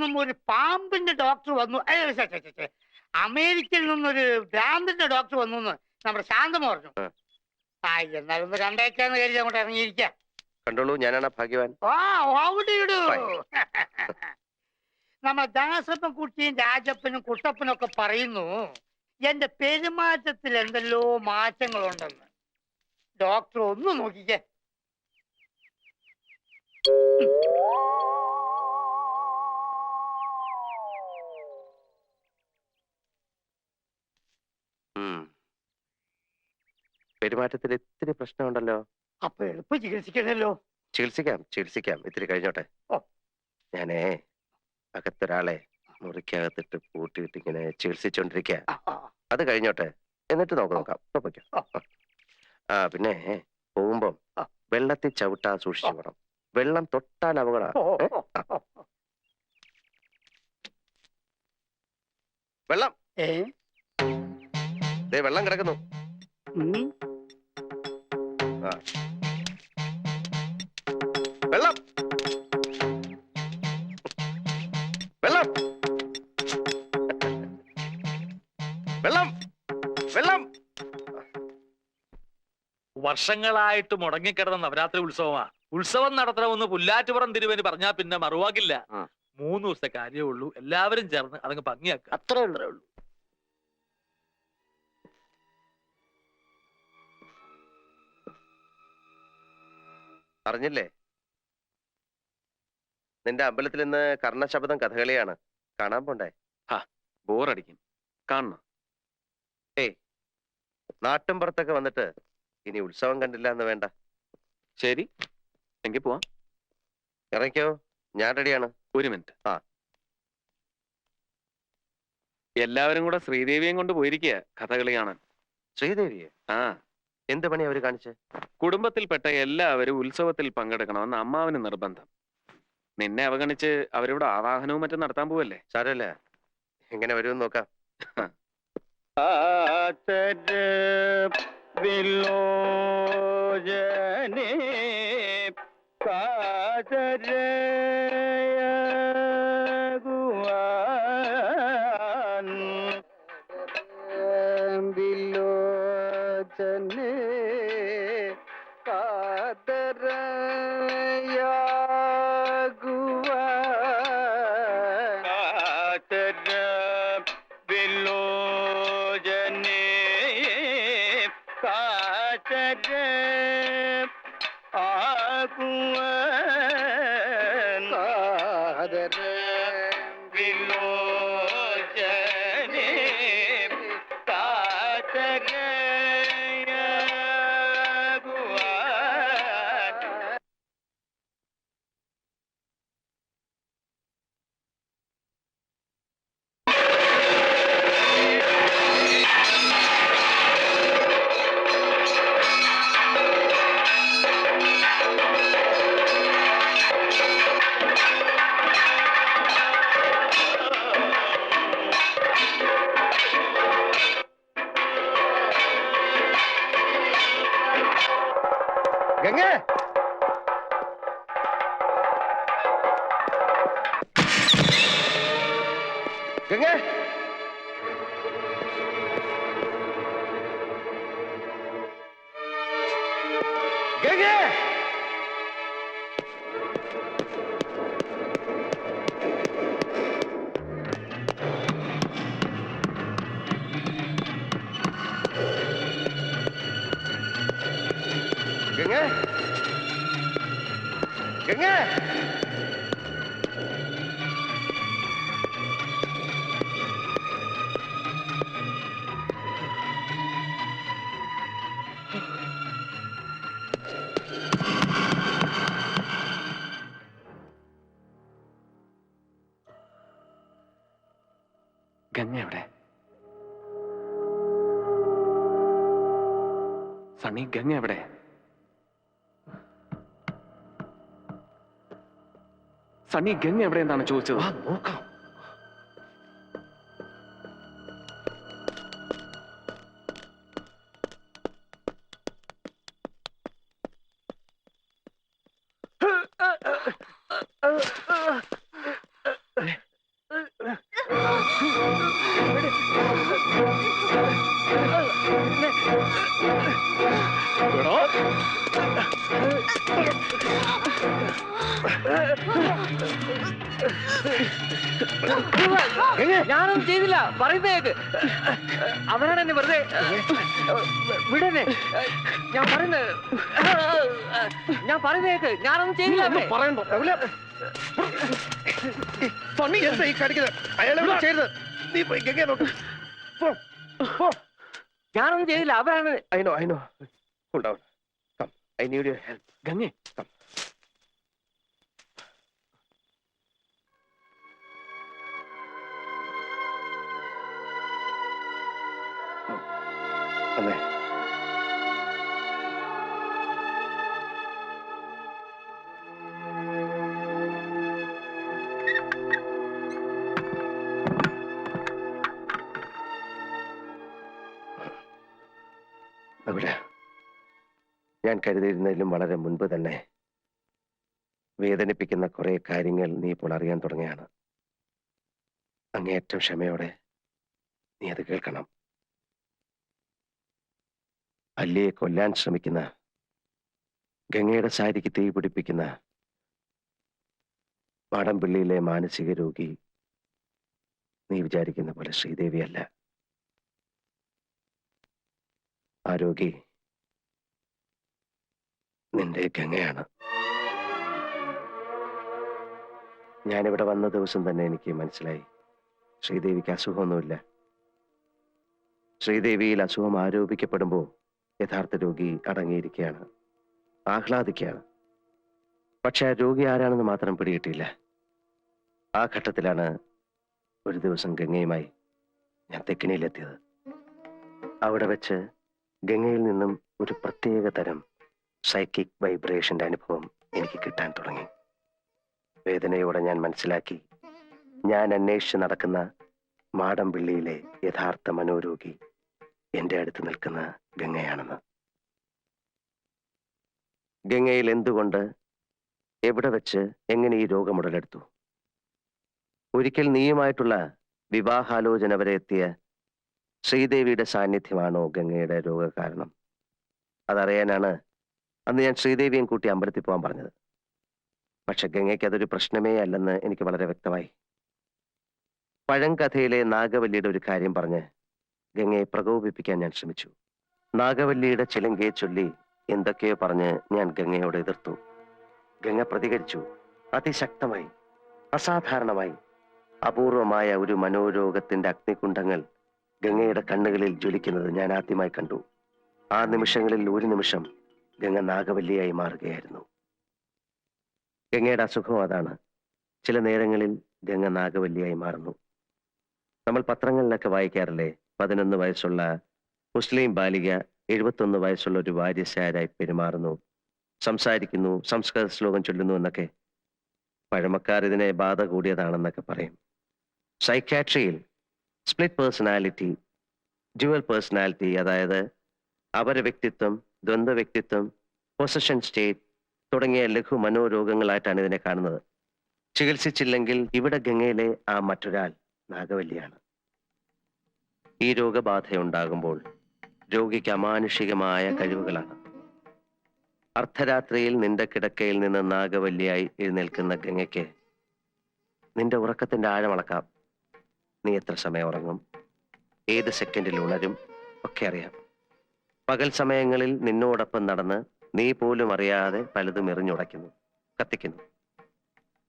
നിന്നും ഒരു പാമ്പിന്റെ ഡോക്ടർ വന്നു. അമേരിക്കയിൽ നിന്നൊരു ഭ്രാന്തിന്റെ ഡോക്ടർ വന്നു എന്ന് നമ്മുടെ ശാന്തം പറഞ്ഞു. എന്നാലും ഒന്ന് കണ്ടേക്കാന്ന് കരുതി അങ്ങോട്ട് ഇറങ്ങിയിരിക്കാം. കണ്ടോളൂ, ഞാനാണ് ഭാഗ്യവാൻ. നമ്മ ദാസപ്പൻ കുട്ടിയും രാജപ്പനും കുട്ടപ്പനും ഒക്കെ പറയുന്നു എന്റെ പെരുമാറ്റത്തിൽ എന്തെല്ലോ മാറ്റങ്ങളുണ്ടെന്ന്. ഡോക്ടർ ഒന്ന് നോക്കിക്കേ. പെരുമാറ്റത്തിൽ ഇത്തിരി പ്രശ്നമുണ്ടല്ലോ. അപ്പൊ എളുപ്പം ചികിത്സിക്കണല്ലോ. ചികിത്സിക്കാം. ഇത്തിരി കഴിഞ്ഞോട്ടെ. ഞാനേ അകത്തൊരാളെ മുറിക്കകത്തിട്ട് പൂട്ടിയിട്ട് ഇങ്ങനെ ചികിത്സിച്ചോണ്ടിരിക്ക. അത് കഴിഞ്ഞോട്ടെ, എന്നിട്ട് നോക്കാം. പിന്നെ പോകുമ്പം വെള്ളത്തിൽ ചവിട്ടാ സൂക്ഷിച്ചു പോണം. വെള്ളം തൊട്ടാൽ അപകട. വെള്ളം വെള്ളം കിടക്കുന്നു. വെള്ളം വെള്ളം വെള്ളം വെള്ളം. വർഷങ്ങളായിട്ട് മുടങ്ങിക്കിടന്ന നവരാത്രി ഉത്സവമാ. ഉത്സവം നടത്തണമെന്ന് പുല്ലാറ്റുപുറം തിരുവന് പറഞ്ഞാ പിന്നെ മറുവാക്കില്ല. 3 ദിവസത്തെ കാര്യമേ ഉള്ളൂ. എല്ലാവരും ചേർന്ന് അതങ്ങ് ഭംഗിയാക്കുക. അത്രേ ഉള്ളൂ. അറിഞ്ഞില്ലേ, നിന്റെ അമ്പലത്തിൽ ഇന്ന് കർണശബദം കഥകളിയാണ്. കാണാൻ പോണ്ടേ? ബോറടിക്കും, കാണണം. നാട്ടും പുറത്തൊക്കെ വന്നിട്ട് ഇനി ഉത്സവം കണ്ടില്ല എന്ന് വേണ്ട. ശരി, എങ്കിൽ പോവാം. ഇറങ്ങിക്കോ, ഞാൻ റെഡിയാണ്. 1 മിനിറ്റ്. എല്ലാവരും കൂടെ ശ്രീദേവിയും കൊണ്ട് പോയിരിക്കുക കഥകളി കാണാൻ. ശ്രീദേവിയെ? എന്ത് പണി അവര് കാണിച്ച്? കുടുംബത്തിൽപ്പെട്ട എല്ലാവരും ഉത്സവത്തിൽ പങ്കെടുക്കണമെന്ന് അമ്മാവന് നിർബന്ധം. നിന്നെ അവഗണിച്ച് അവരിവിടെ ആവാഹനവും മറ്റും നടത്താൻ പോവല്ലേ. സാരല്ല, എങ്ങനെ വരുമെന്ന് നോക്കാം. ഗംഗേ, ഗംഗേ, ഗംഗേ. ഗംഗേ, ഗംഗേ. ഗംഗ എവിടെ? സണ്ണി, ഗംഗ എവിടെ? സണ്ണി, ഗംഗ എവിടെ എന്നാണ് ചോദിച്ചത്. നോക്കാം. ഞാനൊന്നും ചെയ്തില്ല, പറയുന്നേക്ക്. അവരാണ് എന്നെ വെറുതെ വിടനെ. ഞാൻ പറയുന്നേക്ക്, ഞാനൊന്നും ചെയ്തില്ല. പറയണ്ടോ പണി എന്താ ഈ കാണിക്കുന്നത്? അയാളെ ചെയ്തത് നീ പോയി ഗംഗയെ നോക്ക്. ഞാനൊന്നും ചെയ്തില്ല, അവരാണ്. I know. Hold on. Come. I need your help. ഗംഗേ, Come. വന്നേ. അവിടെ ഞാൻ കരുതിയിരുന്നതിലും വളരെ മുൻപ് തന്നെ വേദനിപ്പിക്കുന്ന കുറെ കാര്യങ്ങൾ നീ ഇപ്പോൾ അറിയാൻ തുടങ്ങിയാണ്. അങ്ങേയറ്റം ക്ഷമയോടെ നീ അത് കേൾക്കണം. അല്ലിയെ കൊല്ലാൻ ശ്രമിക്കുന്ന, ഗംഗയുടെ സാരിക്ക് തീ പിടിപ്പിക്കുന്ന മാടമ്പിള്ളിയിലെ മാനസിക രോഗി നീ വിചാരിക്കുന്ന പോലെ ശ്രീദേവിയല്ല. ആ രോഗി നിന്റെ ഗംഗയാണ്. ഞാനിവിടെ വന്ന ദിവസം തന്നെ എനിക്ക് മനസ്സിലായി ശ്രീദേവിക്ക് അസുഖമൊന്നുമില്ല. ശ്രീദേവിയിൽ അസുഖം ആരോപിക്കപ്പെടുമ്പോൾ യഥാർത്ഥ രോഗി അടങ്ങിയിരിക്കുകയാണ്, ആഹ്ലാദിക്കുകയാണ്. പക്ഷെ ആ രോഗി ആരാണെന്ന് മാത്രം പിടികിട്ടിയില്ല. ആ ഘട്ടത്തിലാണ് ഒരു ദിവസം ഗംഗയുമായി ഞാൻ തെക്കിനിയിലെത്തിയത്. അവിടെ വെച്ച് ഗംഗയിൽ നിന്നും ഒരു പ്രത്യേക തരം സൈക്കിക് വൈബ്രേഷന്റെ അനുഭവം എനിക്ക് കിട്ടാൻ തുടങ്ങി. വേദനയോടെ ഞാൻ മനസ്സിലാക്കി, ഞാൻ അന്വേഷിച്ച് നടക്കുന്ന മാടമ്പിള്ളിയിലെ യഥാർത്ഥ മനോരോഗി എന്റെ അടുത്ത് നിൽക്കുന്ന ഗംഗയാണെന്ന്. ഗംഗയിൽ എന്തുകൊണ്ട്, എവിടെ വെച്ച്, എങ്ങനെ ഈ രോഗം ഉടലെടുത്തു? ഒരിക്കൽ നീയുമായിട്ടുള്ള വിവാഹാലോചന വരെ എത്തിയ ശ്രീദേവിയുടെ സാന്നിധ്യമാണോ ഗംഗയുടെ രോഗകാരണം? അതറിയാനാണ് അന്ന് ഞാൻ ശ്രീദേവിയും കൂട്ടി അമ്പലത്തിൽ പോകാൻ പറഞ്ഞത്. പക്ഷെ ഗംഗയ്ക്ക് അതൊരു പ്രശ്നമേ അല്ലെന്ന് എനിക്ക് വളരെ വ്യക്തമായി. പഴങ്കഥയിലെ നാഗവല്ലിയുടെ ഒരു കാര്യം പറഞ്ഞ് ഗംഗയെ പ്രകോപിപ്പിക്കാൻ ഞാൻ ശ്രമിച്ചു. നാഗവല്ലിയുടെ ചിലങ്കയെ ചൊല്ലി എന്തൊക്കെയോ പറഞ്ഞ് ഞാൻ ഗംഗയോട് എതിർത്തു. ഗംഗ പ്രതികരിച്ചു, അതിശക്തമായി, അസാധാരണമായി. അപൂർവമായ ഒരു മനോരോഗത്തിന്റെ അഗ്നികുണ്ഡങ്ങൾ ഗംഗയുടെ കണ്ണുകളിൽ ജ്വലിക്കുന്നത് ഞാൻ ആദ്യമായി കണ്ടു. ആ നിമിഷങ്ങളിൽ ഒരു നിമിഷം ഗംഗ നാഗവല്ലിയായി മാറുകയായിരുന്നു. ഗംഗയുടെ അസുഖം അതാണ്. ചില നേരങ്ങളിൽ ഗംഗ നാഗവല്ലിയായി മാറുന്നു. നമ്മൾ പത്രങ്ങളിലൊക്കെ വായിക്കാറില്ലേ, 11 വയസ്സുള്ള മുസ്ലിം ബാലിക 71 വയസ്സുള്ള ഒരു വാര്യസാരായി പെരുമാറുന്നു, സംസാരിക്കുന്നു, സംസ്കൃത ശ്ലോകം ചൊല്ലുന്നു എന്നൊക്കെ. പഴമക്കാർ ഇതിനെ ബാധ കൂടിയതാണെന്നൊക്കെ പറയും. സൈക്യാട്രിയിൽ സ്പ്ലിറ്റ് പേഴ്സണാലിറ്റി, ഡ്യുവൽ പേഴ്സണാലിറ്റി, അതായത് അപര വ്യക്തിത്വം, ദ്വന്ദ്വ വ്യക്തിത്വം, പൊസഷൻ സ്റ്റേറ്റ് തുടങ്ങിയ ലഘു മനോരോഗങ്ങളായിട്ടാണ് ഇതിനെ കാണുന്നത്. ചികിത്സിച്ചില്ലെങ്കിൽ ഇവിടെ ഗംഗയിലെ ആ മറ്റൊരാൾ നാഗവല്ലിയാണ്. ഈ രോഗബാധയുണ്ടാകുമ്പോൾ രോഗിക്ക് അമാനുഷികമായ കഴിവുകളാണ്. അർദ്ധരാത്രിയിൽ നിന്റെ കിടക്കയിൽ നിന്ന് നാഗവല്ലിയായി എഴുന്നേൽക്കുന്ന ഗംഗയ്ക്ക് നിന്റെ ഉറക്കത്തിന്റെ ആഴമളക്കാം. നീ എത്ര സമയം ഉറങ്ങും, ഏത് സെക്കൻഡിൽ ഉണരും ഒക്കെ അറിയാം. പകൽ സമയങ്ങളിൽ നിന്നോടൊപ്പം നടന്ന് നീ പോലും അറിയാതെ പലതും എറിഞ്ഞുടയ്ക്കുന്നു, കത്തിക്കുന്നു.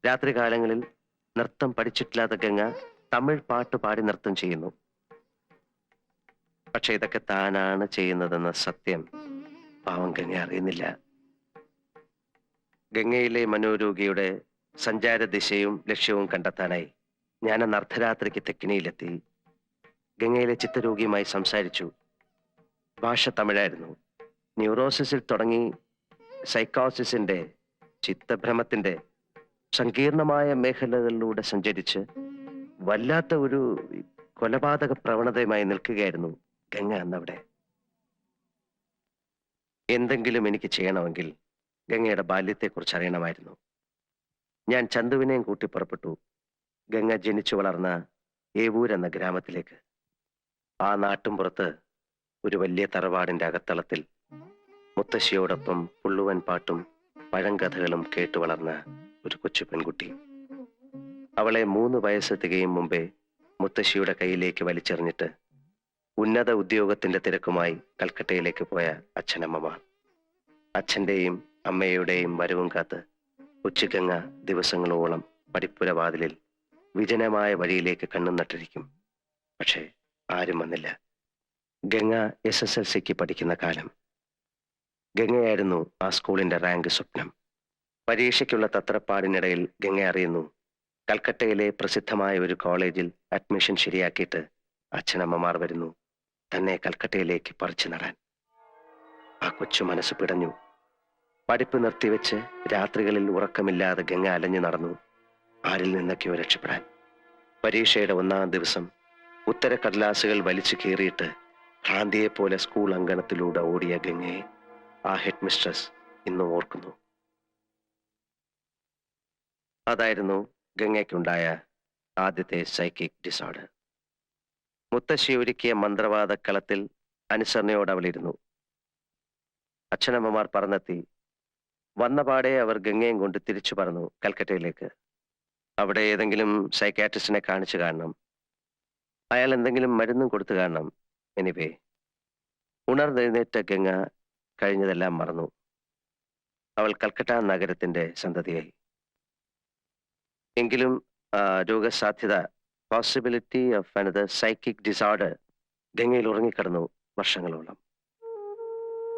രാത്രി കാലങ്ങളിൽ നൃത്തം പഠിച്ചിട്ടില്ലാത്ത ഗംഗ തമിഴ് പാട്ട് പാടി നൃത്തം ചെയ്യുന്നു. പക്ഷെ ഇതൊക്കെ താനാണ് ചെയ്യുന്നതെന്ന സത്യം പാവം ഗംഗ അറിയുന്നില്ല. ഗംഗയിലെ മനോരോഗിയുടെ സഞ്ചാര ദിശയും ലക്ഷ്യവും കണ്ടെത്താനായി ഞാൻ അന്ന് അർദ്ധരാത്രിക്ക് തെക്കിനിയിലെത്തി. ഗംഗയിലെ ചിത്തരോഗിയുമായി സംസാരിച്ചു. ഭാഷ തമിഴായിരുന്നു. ന്യൂറോസിസിൽ തുടങ്ങി സൈക്കോസിസിന്റെ, ചിത്തഭ്രമത്തിന്റെ സങ്കീർണമായ മേഖലകളിലൂടെ സഞ്ചരിച്ച് വല്ലാത്ത ഒരു കൊലപാതക പ്രവണതയുമായി നിൽക്കുകയായിരുന്നു ഗംഗ അന്നവിടെ. എന്തെങ്കിലും എനിക്ക് ചെയ്യണമെങ്കിൽ ഗംഗയുടെ ബാല്യത്തെക്കുറിച്ച് അറിയണമായിരുന്നു. ഞാൻ ചന്തുവിനെയും കൂട്ടി പുറപ്പെട്ടു ഗംഗ ജനിച്ചു വളർന്ന ഏവൂർ എന്ന ഗ്രാമത്തിലേക്ക്. ആ നാട്ടുംപുറത്ത് ഒരു വലിയ തറവാടിന്റെ അകത്തളത്തിൽ മുത്തശ്ശിയോടൊപ്പം പുള്ളുവൻ പാട്ടും പഴങ്കഥകളും കേട്ടു വളർന്ന ഒരു കൊച്ചു പെൺകുട്ടി. അവളെ 3 വയസ്സ് തികയും മുമ്പേ മുത്തശ്ശിയുടെ കയ്യിലേക്ക് വലിച്ചെറിഞ്ഞിട്ട് ഉന്നത ഉദ്യോഗത്തിന്റെ തിരക്കുമായി കൽക്കട്ടയിലേക്ക് പോയ അച്ഛനമ്മമാർ. അച്ഛന്റെയും അമ്മയുടെയും വരവും കാത്ത് ഉച്ചഗംഗ ദിവസങ്ങളോളം പടിപ്പുര വാതിലിൽ വിജനമായ വഴിയിലേക്ക് കണ്ണും നട്ടിരിക്കും. പക്ഷേ ആരും വന്നില്ല. ഗംഗ SSLCക്ക് പഠിക്കുന്ന കാലം. ഗംഗയായിരുന്നു ആ സ്കൂളിന്റെ റാങ്ക് സ്വപ്നം. പരീക്ഷയ്ക്കുള്ള തത്രപ്പാടിനിടയിൽ ഗംഗ അറിയുന്നു, കൽക്കട്ടയിലെ പ്രസിദ്ധമായ ഒരു കോളേജിൽ അഡ്മിഷൻ ശരിയാക്കിയിട്ട് അച്ഛനമ്മമാർ വരുന്നു തന്നെ കൽക്കട്ടയിലേക്ക് പറിച്ചു നടാൻ. ആ കൊച്ചു മനസ്സ് പിടഞ്ഞു. പഠിപ്പ് നിർത്തിവെച്ച് രാത്രികളിൽ ഉറക്കമില്ലാതെ ഗംഗ അലഞ്ഞു നടന്നു, ആരിൽ നിന്നൊക്കെയോ രക്ഷപ്പെടാൻ. പരീക്ഷയുടെ 1-ാം ദിവസം ഉത്തരക്കടലാസുകൾ വലിച്ചു കീറിയിട്ട് ഭ്രാന്തിയെപ്പോലെ സ്കൂൾ അങ്കണത്തിലൂടെ ഓടിയ ഗംഗയെ ആ ഹെഡ് മിസ്ട്രസ് ഇന്ന് ഓർക്കുന്നു. അതായിരുന്നു ഗംഗയ്ക്കുണ്ടായ ആദ്യത്തെ സൈക്കിക് ഡിസോർഡർ. മുത്തശ്ശി ഒരുക്കിയ മന്ത്രവാദ കളത്തിൽ അനുസരണയോടെ അവളിരുന്നു. അച്ഛനമ്മമാർ പറന്നെത്തി. വന്നപാടെ അവർ ഗംഗയും കൊണ്ട് തിരിച്ചു പറന്നു കൽക്കട്ടയിലേക്ക്. അവിടെ ഏതെങ്കിലും സൈക്കാട്രിസ്റ്റിനെ കാണിച്ചു കാണണം, അയാൾ എന്തെങ്കിലും മരുന്നും കൊടുത്തു കാണണം. എനിവേ, ഉണർന്നെഴുന്നേറ്റ ഗംഗ കഴിഞ്ഞതെല്ലാം മറന്നു. അവൾ കൽക്കട്ട നഗരത്തിന്റെ സന്തതിയായി. എങ്കിലും രോഗസാധ്യത, possibility of another psychic disorder ഗംഗയിൽ ഉറങ്ങിക്കിടന്നു വർഷങ്ങളോളം.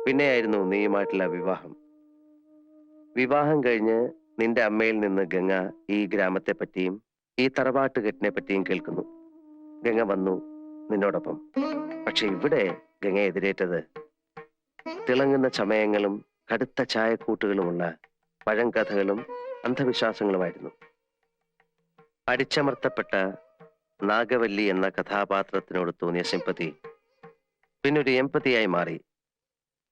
പിന്നെയായിരുന്നു നീയുമായിട്ടുള്ള വിവാഹം. വിവാഹം കഴിഞ്ഞ് നിന്റെ അമ്മയിൽ നിന്ന് ഗംഗ ഈ ഗ്രാമത്തെ പറ്റിയും ഈ തറവാട്ടുകെട്ടിനെ പറ്റിയും കേൾക്കുന്നു. ഗംഗ വന്നു നിന്നോടൊപ്പം. പക്ഷെ ഇവിടെ ഗംഗ എതിരേറ്റത് തിളങ്ങുന്ന ചമയങ്ങളും കടുത്ത ചായക്കൂട്ടുകളുമുള്ള പഴങ്കഥകളും അന്ധവിശ്വാസങ്ങളുമായിരുന്നു. അടിച്ചമർത്തപ്പെട്ട നാഗവല്ലി എന്ന കഥാപാത്രത്തിനോട് തോന്നിയ സിമ്പതി പിന്നൊരു എമ്പതിയായി മാറി.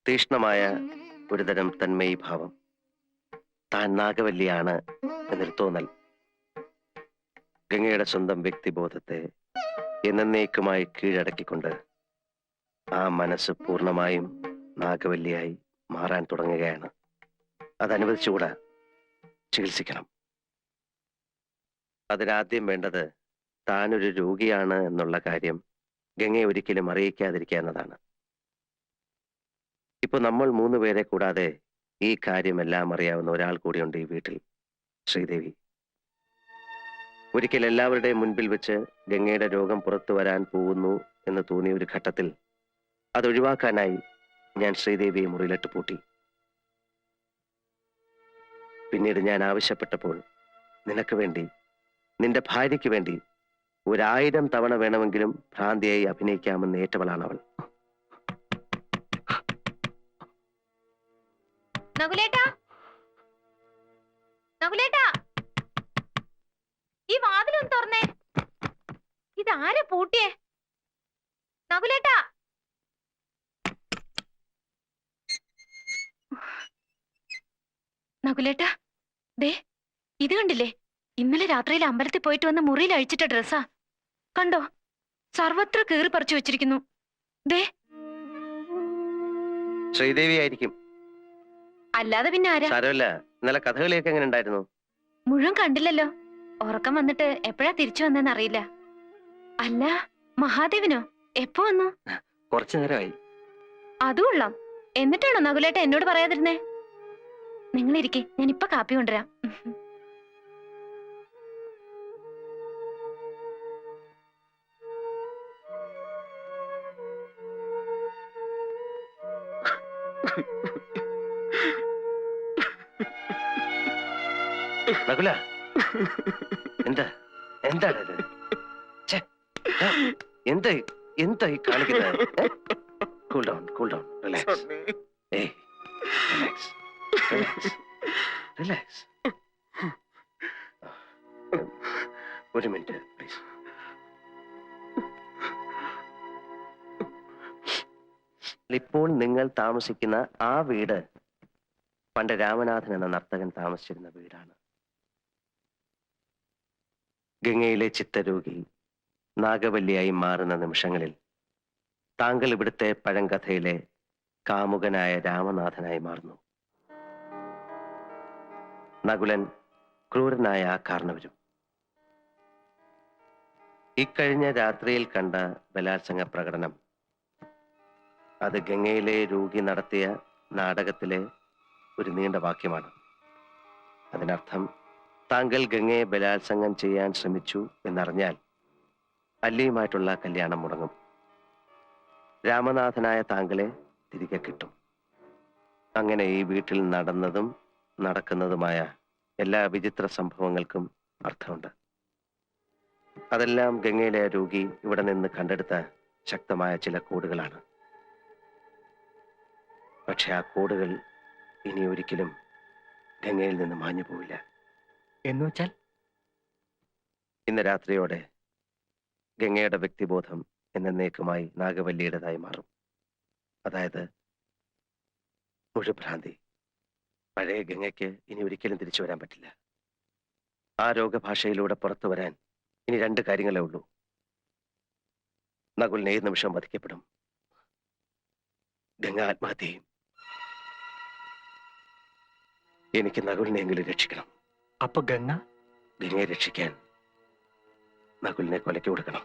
തീഷ്ണമായ ഒരുതരം തന്മയി ഭാവം. താൻ നാഗവല്ലിയാണ് എന്നൊരു തോന്നൽ. ഗംഗയുടെ സ്വന്തം വ്യക്തിബോധത്തെ എന്നേക്കുമായി കീഴടക്കിക്കൊണ്ട് ആ മനസ്സ് പൂർണ്ണമായും നാഗവല്ലിയായി മാറാൻ തുടങ്ങുകയാണ്. അതനുവദിച്ചുകൂടാ, ചികിത്സിക്കണം. അതിനാദ്യം വേണ്ടത് താനൊരു രോഗിയാണ് എന്നുള്ള കാര്യം ഗംഗയെ ഒരിക്കലും അറിയിക്കാതിരിക്കുക എന്നതാണ്. ഇപ്പൊ നമ്മൾ 3 പേരെ കൂടാതെ ഈ കാര്യമെല്ലാം അറിയാവുന്ന ഒരാൾ കൂടിയുണ്ട് ഈ വീട്ടിൽ, ശ്രീദേവി. ഒരിക്കൽ എല്ലാവരുടെയും മുൻപിൽ വെച്ച് ഗംഗയുടെ രോഗം പുറത്തു വരാൻ പോകുന്നു എന്ന് തോന്നിയ ഒരു ഘട്ടത്തിൽ അതൊഴിവാക്കാനായി ഞാൻ ശ്രീദേവിയെ മുറിയിലിട്ട് പൂട്ടി. പിന്നീട് ഞാൻ ആവശ്യപ്പെട്ടപ്പോൾ നിനക്ക് വേണ്ടി, നിന്റെ ഭാര്യയ്ക്ക് വേണ്ടി 1000 തവണ വേണമെങ്കിലും ഭ്രാന്തിയായി അഭിനയിക്കാമെന്ന് ഏറ്റവളാണ് അവൾ. നകുലേട്ടാ, നകുലേട്ടാ, ഈ വാതിലൊന്ന് തുറന്നേ. ഇതാരാ പൂട്ടിയേ? നകുലേട്ടാ, നകുലേട്ടാ, ദേ ഇത് കണ്ടില്ലേ? ഇന്നലെ രാത്രിയിൽ അമ്പലത്തിൽ പോയിട്ട് വന്ന് മുറിയിൽ അഴിച്ചിട്ട ഡ്രസ്സാ. കണ്ടോ? സർവത്ര കീറി പറിച്ചു വെച്ചിരിക്കുന്നു. ദേ, ശ്രീദേവി ആയിരിക്കും. അല്ലാതെ പിന്നെ ആരാ? സാരമില്ല. ഇന്നലെ കഥകളിയൊക്കെ എങ്ങനെ ഉണ്ടായിരുന്നു? മുഴുവൻ കണ്ടില്ലല്ലോ. ഉറക്കം വന്നിട്ട് എപ്പോഴാ തിരിച്ചു വന്നെന്ന് അറിയില്ല. അല്ല, മഹാദേവനോ എപ്പോ വന്നു? കുറച്ചു നേരമായി. അതും കൊള്ളാം. എന്നിട്ടാണോ നകുലേട്ട എന്നോട് പറയാതിരുന്നേ? നിങ്ങൾ ഇരിക്കെ, ഞാൻ ഇപ്പൊ കാപ്പി കൊണ്ടുവരാം. നകുല, എന്താ എന്താണ് ഇത്? എന്താ എന്താ ഈ കാണിക്കുന്നത്? Cool down, cool down, relax. ഏയ്, റിലാക്സ്, റിലാക്സ്, റിലാക്സ്. ഒരു മിനിറ്റ് പ്ലീസ്. ഇപ്പോൾ നിങ്ങൾ താമസിക്കുന്ന ആ വീട് പണ്ട് രാമനാഥൻ എന്ന നർത്തകൻ താമസിച്ചിരുന്ന വീടാണ്. ഗംഗയിലെ ചിത്തരോഗി നാഗവല്ലിയായി മാറുന്ന നിമിഷങ്ങളിൽ താങ്കൾ ഇവിടുത്തെ പഴങ്കഥയിലെ കാമുകനായ രാമനാഥനായി മാറുന്നു. നകുലൻ ക്രൂരനായ ആ കാരണവരും. ഇക്കഴിഞ്ഞ രാത്രിയിൽ കണ്ട ബലാത്സംഗ പ്രകടനം അത് ഗംഗയിലെ രോഗി നടത്തിയ നാടകത്തിലെ ഒരു നീണ്ട വാക്യമാണ്. അതിനർത്ഥം താങ്കൾ ഗംഗയെ ബലാത്സംഗം ചെയ്യാൻ ശ്രമിച്ചു എന്നറിഞ്ഞാൽ അല്ലിയുമായിട്ടുള്ള കല്യാണം മുടങ്ങും. രാമനാഥനായ താങ്കളെ തിരികെ കിട്ടും. അങ്ങനെ ഈ വീട്ടിൽ നടന്നതും നടക്കുന്നതുമായ എല്ലാ വിചിത്ര സംഭവങ്ങൾക്കും അർത്ഥമുണ്ട്. അതെല്ലാം ഗംഗയിലെ രോഗി ഇവിടെ നിന്ന് കണ്ടെടുത്ത ശക്തമായ ചില കോഡുകളാണ്. പക്ഷെ ആ കോഡുകൾ ഇനി ഒരിക്കലും ഗംഗയിൽ നിന്ന് മാഞ്ഞു പോവില്ല. എന്ന് വെച്ചാൽ ഇന്ന് രാത്രിയോടെ ഗംഗയുടെ വ്യക്തിബോധം എന്നേക്കുമായി നാഗവല്ലിയുടേതായി മാറും. അതായത് മുഴുഭ്രാന്തി. പഴയ ഗംഗയ്ക്ക് ഇനി ഒരിക്കലും തിരിച്ചു വരാൻ പറ്റില്ല. ആ രോഗഭാഷയിലൂടെ പുറത്തു വരാൻ ഇനി 2 കാര്യങ്ങളേ ഉള്ളൂ. നകുലിനെ ഏത് നിമിഷം വധിക്കപ്പെടും, ഗംഗ ആത്മഹത്യ ചെയ്യും. എനിക്ക് നകുലിനെങ്കിലും രക്ഷിക്കണം. അപ്പൊ ഗംഗയെ രക്ഷിക്കാൻ നകുലിനെ കൊലയ്ക്ക് കൊടുക്കണം.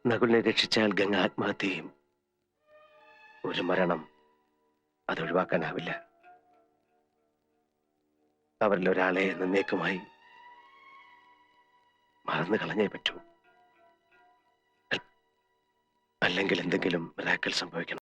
നകുലിനെ രക്ഷിച്ചാൽ ഗംഗ ആത്മഹത്യ ചെയ്യും. ഒരു മരണം അത് ഒഴിവാക്കാനാവില്ല. അവരിൽ ഒരാളെ എന്നേക്കുമായി മറന്നു കളഞ്ഞേ പറ്റൂ. അല്ലെങ്കിൽ എന്തെങ്കിലും മിറാക്കിൾ സംഭവിക്കണം.